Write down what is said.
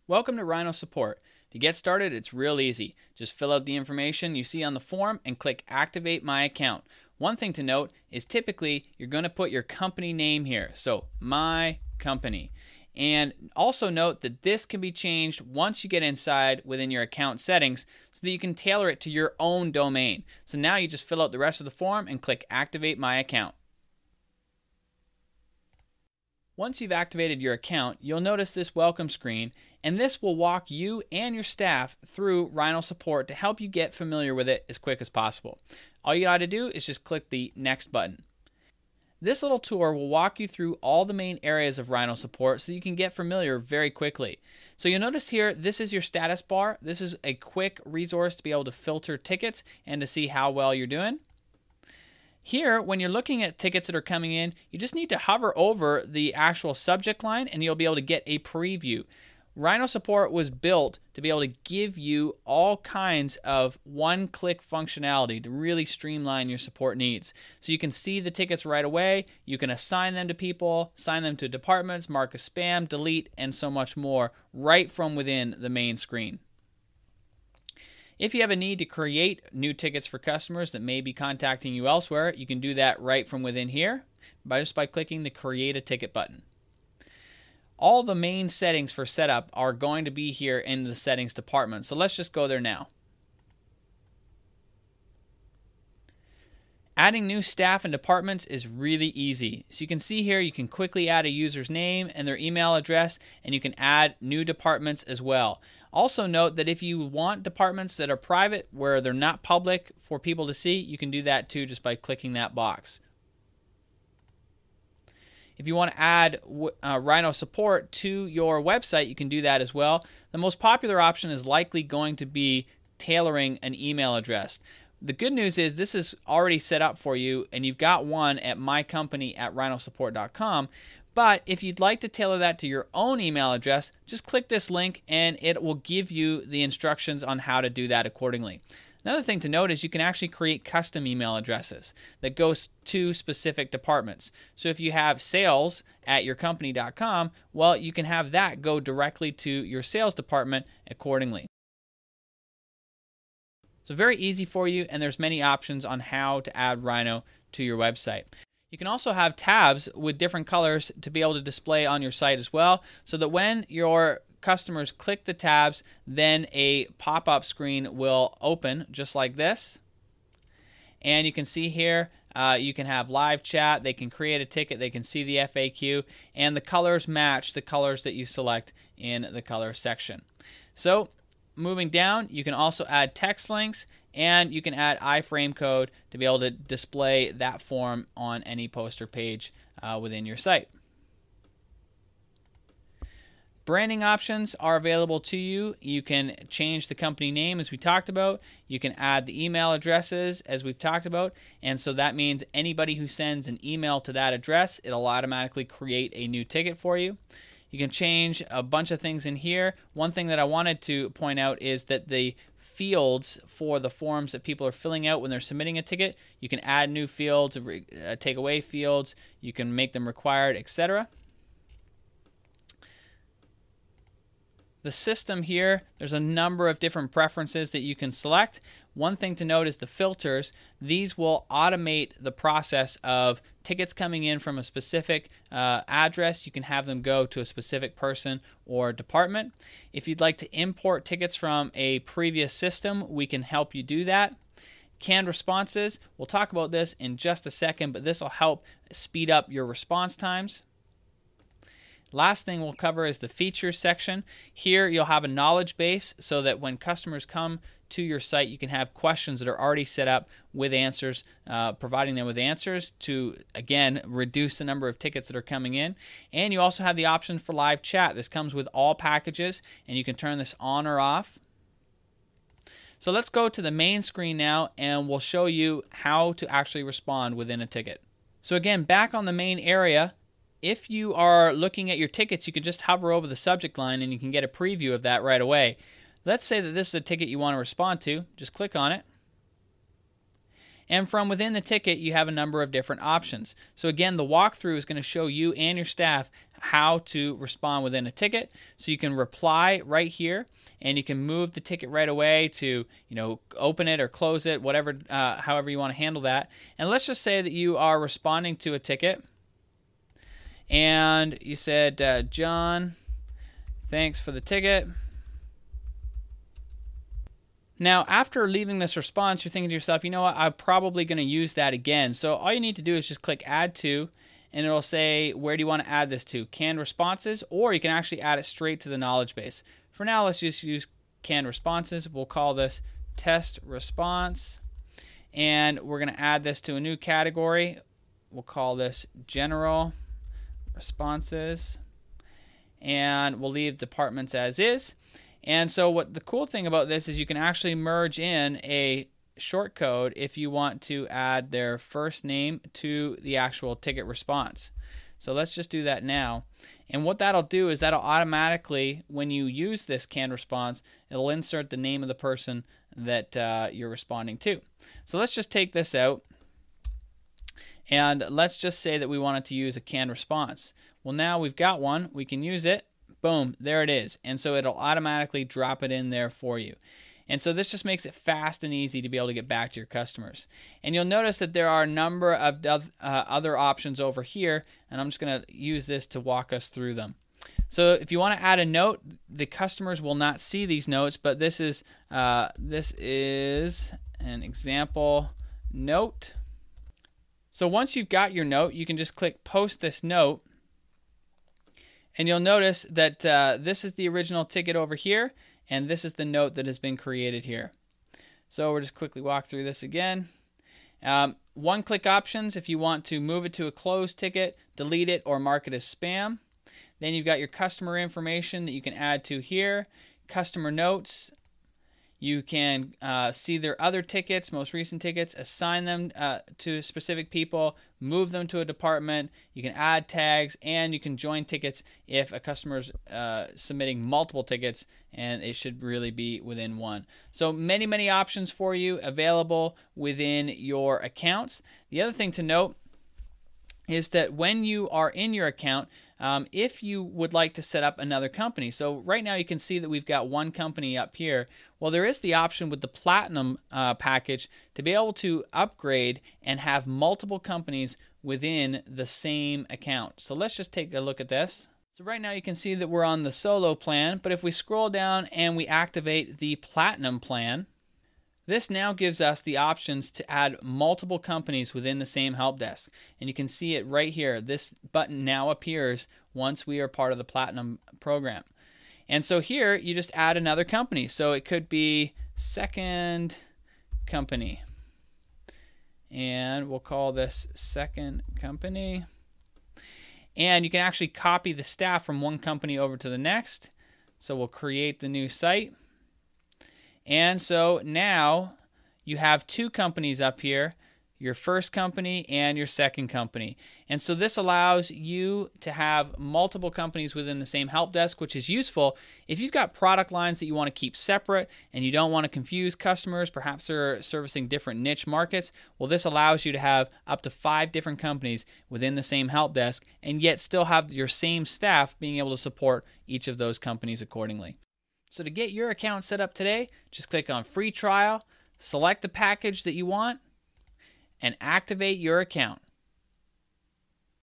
Welcome to Rhino Support. To get started, it's real easy. Just fill out the information you see on the form and click Activate My Account. One thing to note is typically you're going to put your company name here, so My Company. And also note that this can be changed once you get inside within your account settings so that you can tailor it to your own domain. So now you just fill out the rest of the form and click Activate My Account. Once you've activated your account, you'll notice this welcome screen, and this will walk you and your staff through Rhino Support to help you get familiar with it as quick as possible. All you got to do is just click the Next button. This little tour will walk you through all the main areas of Rhino Support so you can get familiar very quickly. So you'll notice here, this is your status bar. This is a quick resource to be able to filter tickets and to see how well you're doing. Here, when you're looking at tickets that are coming in, you just need to hover over the actual subject line and you'll be able to get a preview. Rhino Support was built to be able to give you all kinds of one-click functionality to really streamline your support needs. So you can see the tickets right away, you can assign them to people, assign them to departments, mark as spam, delete, and so much more right from within the main screen. If you have a need to create new tickets for customers that may be contacting you elsewhere, you can do that right from within here just by clicking the Create a Ticket button. All the main settings for setup are going to be here in the Settings department, so let's just go there now. Adding new staff and departments is really easy. So you can see here you can quickly add a user's name and their email address, and you can add new departments as well. Also note that if you want departments that are private, where they're not public for people to see, you can do that too just by clicking that box. If you want to add Rhino Support to your website, you can do that as well. The most popular option is likely going to be tailoring an email address. The good news is this is already set up for you, and you've got one at mycompany@rhinosupport.com. But if you'd like to tailor that to your own email address, just click this link and it will give you the instructions on how to do that accordingly. Another thing to note is you can actually create custom email addresses that goes to specific departments. So if you have sales@yourcompany.com, well, you can have that go directly to your sales department accordingly. So very easy for you, and there's many options on how to add Rhino to your website. You can also have tabs with different colors to be able to display on your site as well, so that when your customers click the tabs, then a pop-up screen will open just like this. And you can see here, you can have live chat, they can create a ticket, they can see the FAQ, and the colors match the colors that you select in the color section. So moving down, you can also add text links, and you can add iframe code to be able to display that form on any poster page within your site. Branding options are available to you. You can change the company name as we talked about. You can add the email addresses as we've talked about. And so that means anybody who sends an email to that address, it'll automatically create a new ticket for you. You can change a bunch of things in here. One thing that I wanted to point out is that the fields for the forms that people are filling out when they're submitting a ticket, you can add new fields, take away fields, you can make them required, etc. The system here, there's a number of different preferences that you can select. One thing to note is the filters. These will automate the process of tickets coming in from a specific address. You can have them go to a specific person or department. If you'd like to import tickets from a previous system, we can help you do that. Canned responses, we'll talk about this in just a second, but this will help speed up your response times. Last thing we'll cover is the features section. Here you'll have a knowledge base so that when customers come to your site, you can have questions that are already set up with answers, providing them with answers to, again, reduce the number of tickets that are coming in. And you also have the option for live chat. This comes with all packages, and you can turn this on or off. So let's go to the main screen now, and we'll show you how to actually respond within a ticket. So again, back on the main area, if you are looking at your tickets, you can just hover over the subject line and you can get a preview of that right away. Let's say that this is a ticket you want to respond to. Just click on it. And from within the ticket, you have a number of different options. So again, the walkthrough is going to show you and your staff how to respond within a ticket. So you can reply right here, and you can move the ticket right away to, open it or close it, whatever, however you want to handle that. And let's just say that you are responding to a ticket, and you said, John, thanks for the ticket. Now, after leaving this response, you're thinking to yourself, you know what, I'm probably going to use that again. So all you need to do is just click Add To, and it'll say, where do you want to add this to? Canned responses, or you can actually add it straight to the knowledge base. For now, let's just use canned responses. We'll call this test response, and we're going to add this to a new category. We'll call this general responses, and we'll leave departments as is. And so what the cool thing about this is you can actually merge in a shortcode if you want to add their first name to the actual ticket response. So let's just do that now. And what that'll do is that'll automatically, when you use this canned response, it'll insert the name of the person that you're responding to. So let's just take this out, and let's just say that we wanted to use a canned response. Well, now we've got one. We can use it. Boom, there it is. And so it'll automatically drop it in there for you. And so this just makes it fast and easy to be able to get back to your customers. And you'll notice that there are a number of other options over here, and I'm just going to use this to walk us through them. So if you want to add a note, the customers will not see these notes, but this is an example note. So once you've got your note, you can just click Post this note. And you'll notice that this is the original ticket over here, and this is the note that has been created here. So we'll just quickly walk through this again. One-click options if you want to move it to a closed ticket, delete it, or mark it as spam. Then you've got your customer information that you can add to here, customer notes. You can see their other tickets, most recent tickets, assign them to specific people, move them to a department. You can add tags, and you can join tickets if a customer's submitting multiple tickets, and it should really be within one. So many, many options for you available within your accounts. The other thing to note is that when you are in your account, if you would like to set up another company. So right now you can see that we've got one company up here. Well, there is the option with the Platinum package to be able to upgrade and have multiple companies within the same account. So let's just take a look at this. So right now you can see that we're on the solo plan, but if we scroll down and we activate the Platinum plan, this now gives us the options to add multiple companies within the same help desk. And you can see it right here. This button now appears once we are part of the Platinum program. And so here, you just add another company. So it could be second company. And we'll call this second company. And you can actually copy the staff from one company over to the next. So we'll create the new site. And so now you have two companies up here, your first company and your second company. And so this allows you to have multiple companies within the same help desk, which is useful if you've got product lines that you want to keep separate and you don't want to confuse customers. Perhaps they're servicing different niche markets. Well, this allows you to have up to 5 different companies within the same help desk and yet still have your same staff being able to support each of those companies accordingly. So to get your account set up today, just click on Free Trial, select the package that you want, and activate your account.